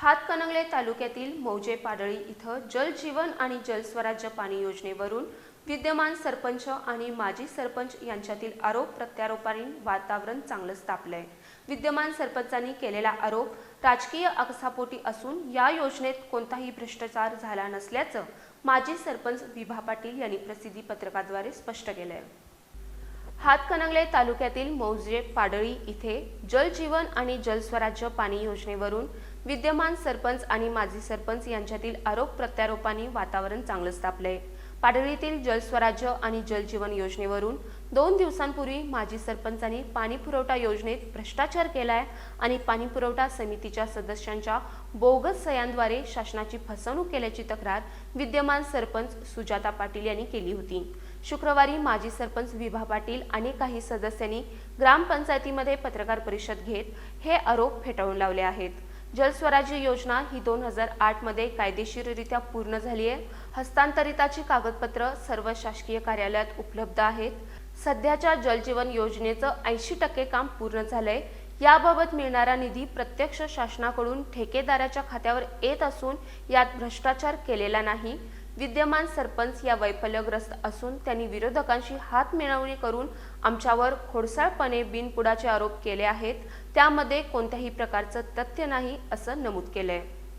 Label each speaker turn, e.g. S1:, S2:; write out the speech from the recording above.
S1: हातकणंगले तालुक्यातील मौजे पाडळी इथं जल जीवन आणि जल स्वराज्य पाणी योजनेवरून विद्यमान सरपंच आणि माजी सरपंच यांच्यातील आरोप प्रत्यारोपांनी वातावरण चांगलंच तापलंय। विद्यमान सरपंचांनी केलेला आरोप राजकीय आकसापोटी असून या योजनेत कोणताही भ्रष्टाचार झाला नसल्याचं माजी सरपंच विभा पाटील यांनी प्रसिद्धी पत्रकाद्वारे स्पष्ट केलंय। हातकणंगले तालुक्यातील मौजे पाडळी इथे जल जीवन आणि जल स्वराज्य पाणी योजनेवरून विद्यमान सरपंच आणि माजी सरपंच यांच्यातील आरोप प्रत्यारोपांनी वातावरण चांगलंच तापलंय। पाडळीतील जल स्वराज्य आणि जल जीवन योजनेवरून 2 दिवसांपूर्वी माजी सरपंचांनी पाणी पुरवठा योजनेत भ्रष्टाचार केलाय आणि पाणी पुरवठा समितीच्या सदस्यांच्या बोगस सह्यांद्वारे शासनाची फसवणूक केल्याची तक्रार विद्यमान सरपंच सुजाता पाटील यांनी केली होती। शुक्रवारी माजी सरपंच विभा पाटील आणि काही सदस्यांनी ग्रामपंचायतीमध्ये पत्रकार परिषद घेत हे आरोप फेटाळून लावले आहेत। जल स्वराज्य योजना ही 2008 मध्ये कायदेशीररित्या पूर्ण झाली आहे। हस्तांतरिताची कागदपत्र सर्व शासकीय कार्यालयात उपलब्ध आहेत। सध्याच्या जल जीवन योजनेचं 80% काम पूर्ण झालंय। याबाबत मिळणारा निधी प्रत्यक्ष शासनाकडून ठेकेदाराच्या खात्यावर येत असून यात भ्रष्टाचार केलेला नाही। विद्यमान सरपंच या वैफल्यग्रस्त असून त्यांनी विरोधकांशी हात मिळवणी करून आमच्यावर खोडसाळपणे बिनपुडाचे आरोप केले आहेत। त्यामध्ये कोणत्याही प्रकारचं तथ्य नाही असं नमूद केलंय।